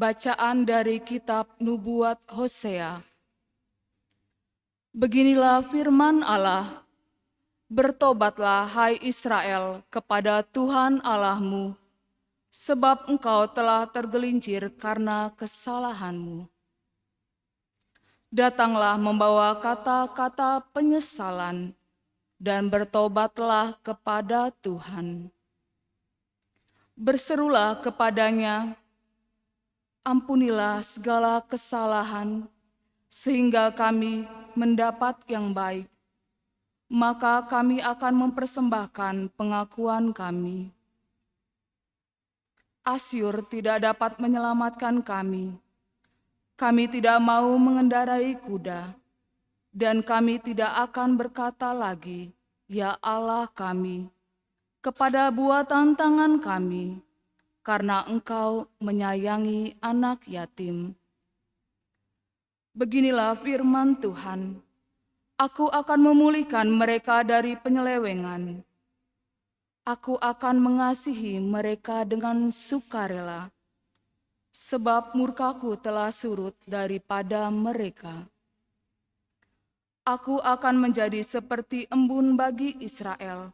Bacaan dari kitab Nubuat Hosea. Beginilah firman Allah, bertobatlah hai Israel kepada Tuhan Allahmu, sebab engkau telah tergelincir karena kesalahanmu. Datanglah membawa kata-kata penyesalan dan bertobatlah kepada Tuhan. Berserulah kepadanya, ampunilah segala kesalahan, sehingga kami mendapat yang baik. Maka kami akan mempersembahkan pengakuan kami. Asyur tidak dapat menyelamatkan kami. Kami tidak mau mengendarai kuda, dan kami tidak akan berkata lagi, "Ya Allah kami," kepada buatan tangan kami, karena Engkau menyayangi anak yatim. Beginilah firman Tuhan, aku akan memulihkan mereka dari penyelewengan. Aku akan mengasihi mereka dengan sukarela, sebab murkaku telah surut daripada mereka. Aku akan menjadi seperti embun bagi Israel,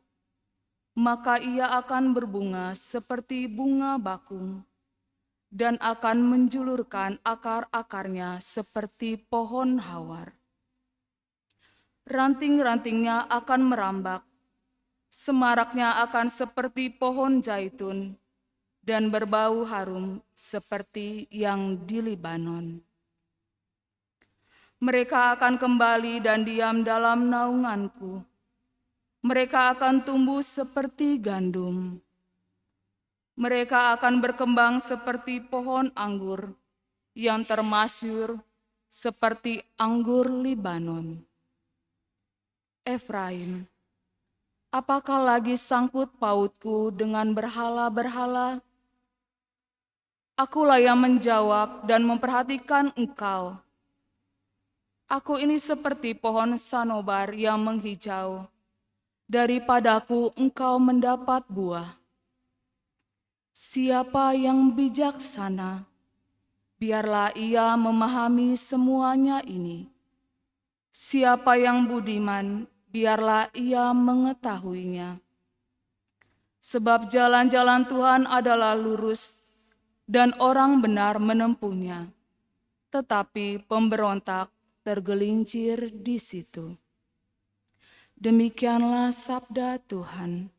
maka ia akan berbunga seperti bunga bakung, dan akan menjulurkan akar-akarnya seperti pohon hawar. Ranting-rantingnya akan merambak, semaraknya akan seperti pohon zaitun, dan berbau harum seperti yang di Libanon. Mereka akan kembali dan diam dalam naunganku. Mereka akan tumbuh seperti gandum. Mereka akan berkembang seperti pohon anggur yang termasyur seperti anggur Libanon. Efraim, apakah lagi sangkut pautku dengan berhala-berhala? Akulah yang menjawab dan memperhatikan engkau. Aku ini seperti pohon sanobar yang menghijau. Daripadaku engkau mendapat buah. Siapa yang bijaksana, biarlah ia memahami semuanya ini. Siapa yang budiman, biarlah ia mengetahuinya. Sebab jalan-jalan Tuhan adalah lurus, dan orang benar menempuhnya, tetapi pemberontak tergelincir di situ. Demikianlah sabda Tuhan.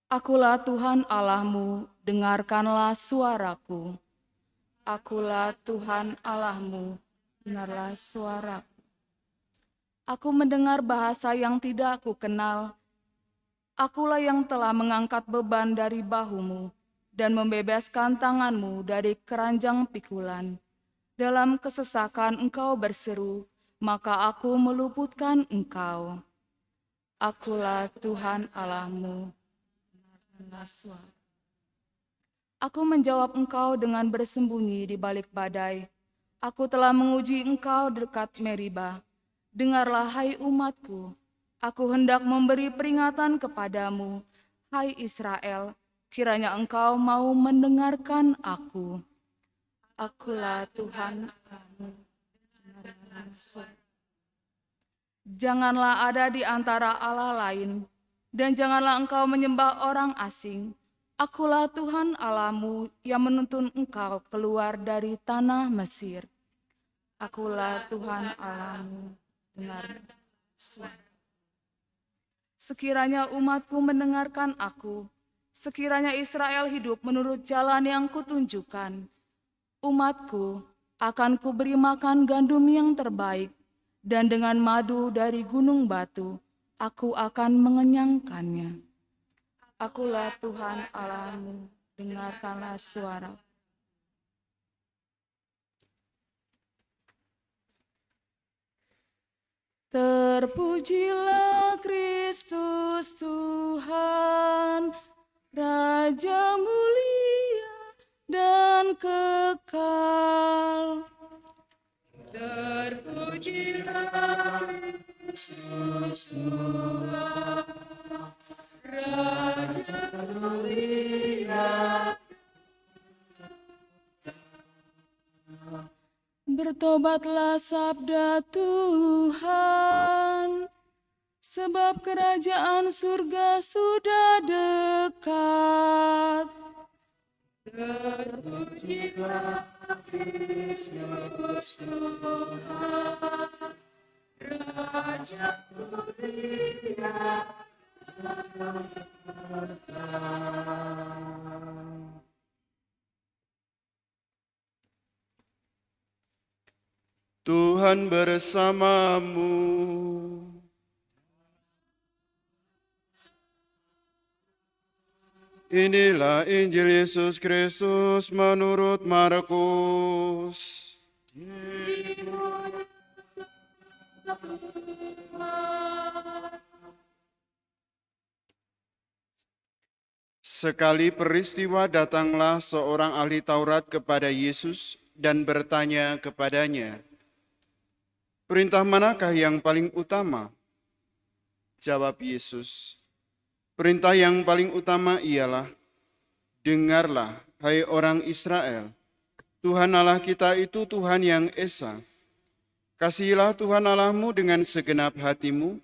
Akulah Tuhan Allahmu, dengarkanlah suaraku. Akulah Tuhan Allahmu, dengarlah suaraku. Aku mendengar bahasa yang tidak aku kenal. Akulah yang telah mengangkat beban dari bahumu dan membebaskan tanganmu dari keranjang pikulan. Dalam kesesakan engkau berseru, maka aku meluputkan engkau. Akulah Tuhan Allahmu. Aku menjawab engkau dengan bersembunyi di balik badai. Aku telah menguji engkau dekat Meriba. Dengarlah hai umatku, aku hendak memberi peringatan kepadamu, hai Israel, kiranya engkau mau mendengarkan aku. Akulah Tuhan Allahmu. Janganlah ada di antara Allah lain, dan janganlah engkau menyembah orang asing. Akulah Tuhan Allahmu yang menuntun engkau keluar dari tanah Mesir. Akulah Tuhan Allahmu, dengar suara. Sekiranya umatku mendengarkan aku, sekiranya Israel hidup menurut jalan yang kutunjukkan, umatku akan kuberi makan gandum yang terbaik, dan dengan madu dari gunung batu, aku akan mengenyangkannya. Akulah Tuhan Allahmu, dengarkanlah suara. Terpujilah Kristus Tuhan, Raja mulia dan kekal. Terpujilah Kristus Tuhan, Raja mulia Bertobatlah sabda Tuhan, sebab kerajaan surga sudah dekat. Terpujilah Kristus Tuhan, Raja mulia. Tuhan bersamamu. Inilah Injil Yesus Kristus menurut Markus. Sekali peristiwa datanglah seorang ahli Taurat kepada Yesus dan bertanya kepadanya, "Perintah manakah yang paling utama?" Jawab Yesus, "Perintah yang paling utama ialah, dengarlah, hai orang Israel, Tuhan Allah kita itu Tuhan yang esa. Kasihilah Tuhan Allahmu dengan segenap hatimu,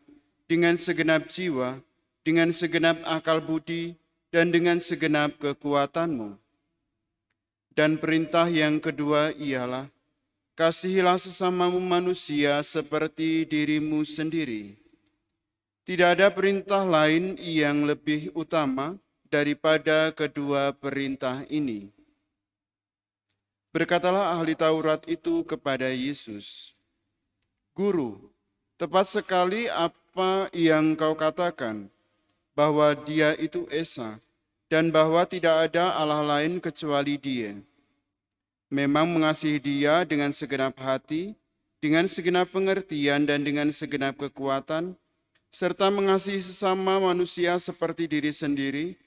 dengan segenap jiwa, dengan segenap akal budi, dan dengan segenap kekuatanmu. Dan perintah yang kedua ialah, kasihilah sesamamu manusia seperti dirimu sendiri. Tidak ada perintah lain yang lebih utama daripada kedua perintah ini." Berkatalah ahli Taurat itu kepada Yesus, "Guru, tepat sekali apa yang kau katakan, bahwa Dia itu Esa, dan bahwa tidak ada Allah lain kecuali Dia. Memang mengasihi Dia dengan segenap hati, dengan segenap pengertian, dan dengan segenap kekuatan, serta mengasihi sesama manusia seperti diri sendiri,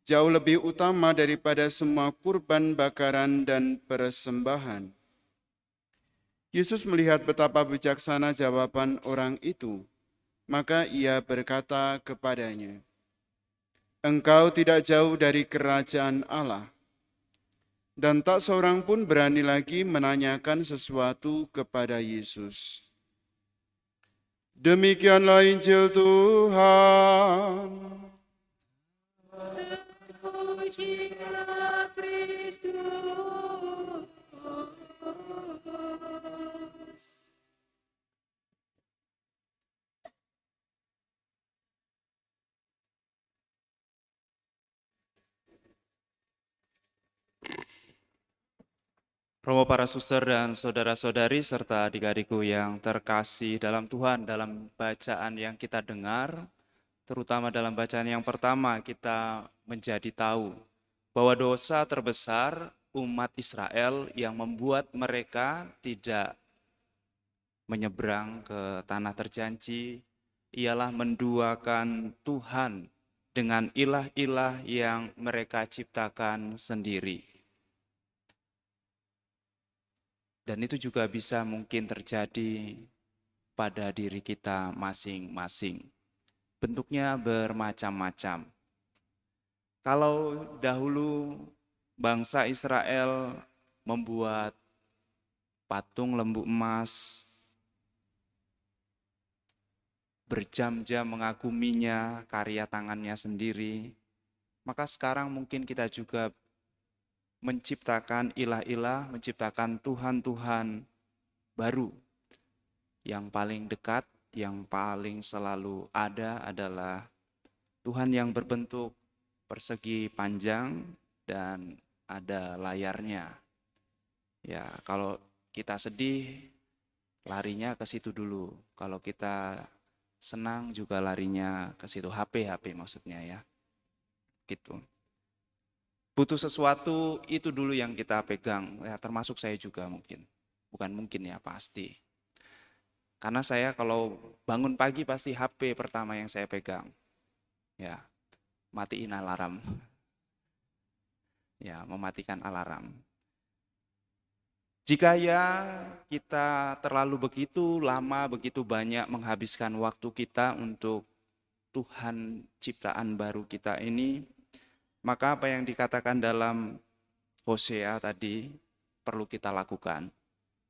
jauh lebih utama daripada semua kurban bakaran dan persembahan." Yesus melihat betapa bijaksana jawaban orang itu, maka ia berkata kepadanya, "Engkau tidak jauh dari kerajaan Allah." Dan tak seorang pun berani lagi menanyakan sesuatu kepada Yesus. Demikianlah Injil Tuhan. Terpujilah Kristus. Romo para suster dan saudara-saudari serta adik-adikku yang terkasih dalam Tuhan, dalam bacaan yang kita dengar, terutama dalam bacaan yang pertama kita menjadi tahu bahwa dosa terbesar umat Israel yang membuat mereka tidak menyeberang ke tanah terjanji ialah menduakan Tuhan dengan ilah-ilah yang mereka ciptakan sendiri. Dan itu juga bisa mungkin terjadi pada diri kita masing-masing. Bentuknya bermacam-macam. Kalau dahulu bangsa Israel membuat patung lembu emas, berjam-jam mengaguminya, karya tangannya sendiri, maka sekarang mungkin kita juga menciptakan ilah-ilah, menciptakan Tuhan-Tuhan baru. Yang paling dekat, yang paling selalu ada adalah Tuhan yang berbentuk persegi panjang dan ada layarnya. Ya, kalau kita sedih, larinya ke situ dulu. Kalau kita senang juga larinya ke situ. HP maksudnya ya. Gitu. Butuh sesuatu itu dulu yang kita pegang, ya termasuk saya juga mungkin. Bukan mungkin ya, pasti. Karena saya kalau bangun pagi pasti HP pertama yang saya pegang. Ya, matiin alarm. Ya, mematikan alarm. Jika ya kita terlalu begitu lama, begitu banyak menghabiskan waktu kita untuk Tuhan ciptaan baru kita ini, maka apa yang dikatakan dalam Hosea tadi perlu kita lakukan.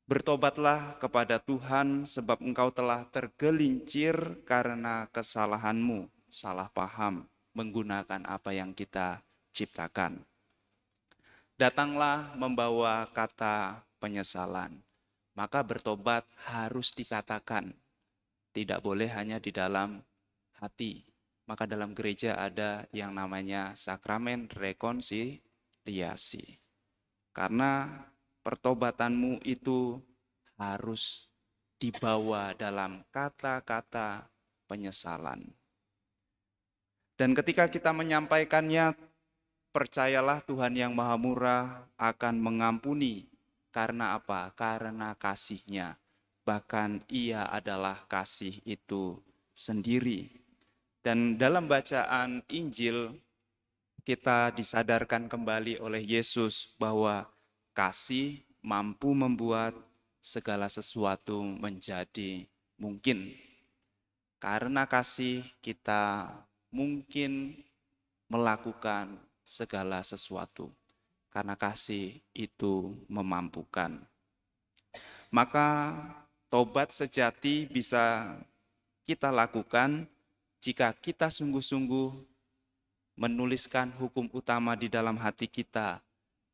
Bertobatlah kepada Tuhan sebab engkau telah tergelincir karena kesalahanmu, salah paham menggunakan apa yang kita ciptakan. Datanglah membawa kata penyesalan. Maka bertobat harus dikatakan, tidak boleh hanya di dalam hati. Maka dalam gereja ada yang namanya sakramen rekonsiliasi. Karena pertobatanmu itu harus dibawa dalam kata-kata penyesalan. Dan ketika kita menyampaikannya, percayalah Tuhan yang Maha Murah akan mengampuni. Karena apa? Karena kasih-Nya. Bahkan Ia adalah kasih itu sendiri. Dan dalam bacaan Injil, kita disadarkan kembali oleh Yesus bahwa kasih mampu membuat segala sesuatu menjadi mungkin. Karena kasih kita mungkin melakukan segala sesuatu. Karena kasih itu memampukan. Maka tobat sejati bisa kita lakukan jika kita sungguh-sungguh menuliskan hukum utama di dalam hati kita.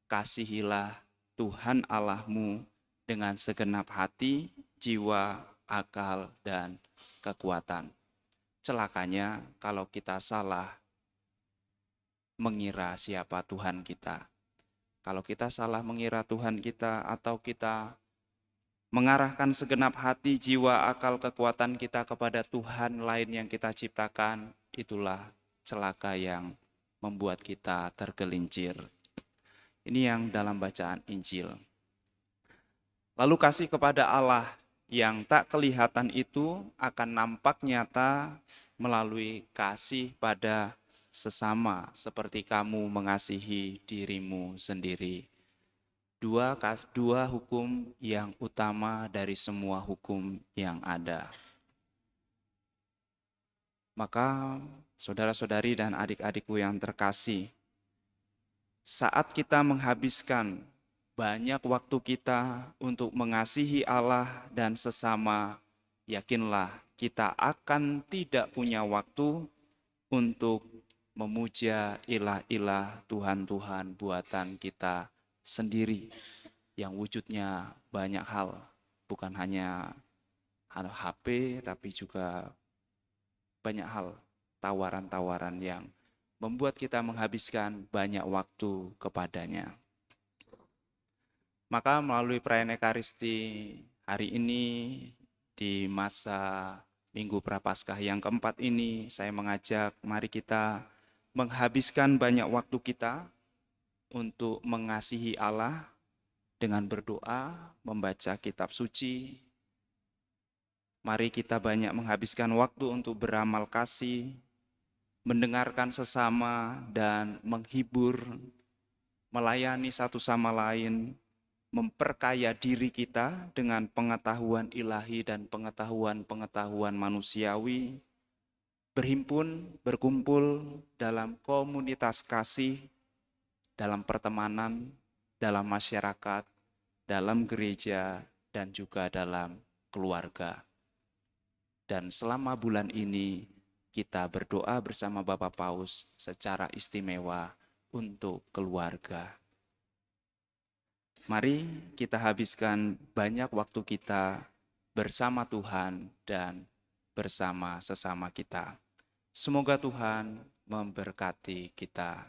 Kasihilah Tuhan Allahmu dengan segenap hati, jiwa, akal, dan kekuatan. Celakanya kalau kita salah mengira siapa Tuhan kita. Kalau kita salah mengira Tuhan kita atau kita mengarahkan segenap hati, jiwa, akal, kekuatan kita kepada Tuhan lain yang kita ciptakan, itulah celaka yang membuat kita tergelincir. Ini yang dalam bacaan Injil. Lalu kasih kepada Allah yang tak kelihatan itu akan nampak nyata melalui kasih pada sesama seperti kamu mengasihi dirimu sendiri. Dua hukum yang utama dari semua hukum yang ada. Maka saudara-saudari dan adik-adikku yang terkasih, saat kita menghabiskan banyak waktu kita untuk mengasihi Allah dan sesama, yakinlah kita akan tidak punya waktu untuk memuja ilah-ilah Tuhan-Tuhan buatan kita sendiri yang wujudnya banyak hal, bukan hanya HP tapi juga banyak hal, tawaran-tawaran yang membuat kita menghabiskan banyak waktu kepadanya. Maka melalui perayaan Ekaristi hari ini di masa Minggu Prapaskah yang keempat ini, saya mengajak mari kita menghabiskan banyak waktu kita untuk mengasihi Allah dengan berdoa, membaca kitab suci. Mari kita banyak menghabiskan waktu untuk beramal kasih, mendengarkan sesama dan menghibur, melayani satu sama lain, memperkaya diri kita dengan pengetahuan ilahi dan pengetahuan manusiawi, berhimpun, berkumpul dalam komunitas kasih, dalam pertemanan, dalam masyarakat, dalam gereja, dan juga dalam keluarga. Dan selama bulan ini kita berdoa bersama Bapak Paus secara istimewa untuk keluarga. Mari kita habiskan banyak waktu kita bersama Tuhan dan bersama sesama kita. Semoga Tuhan memberkati kita.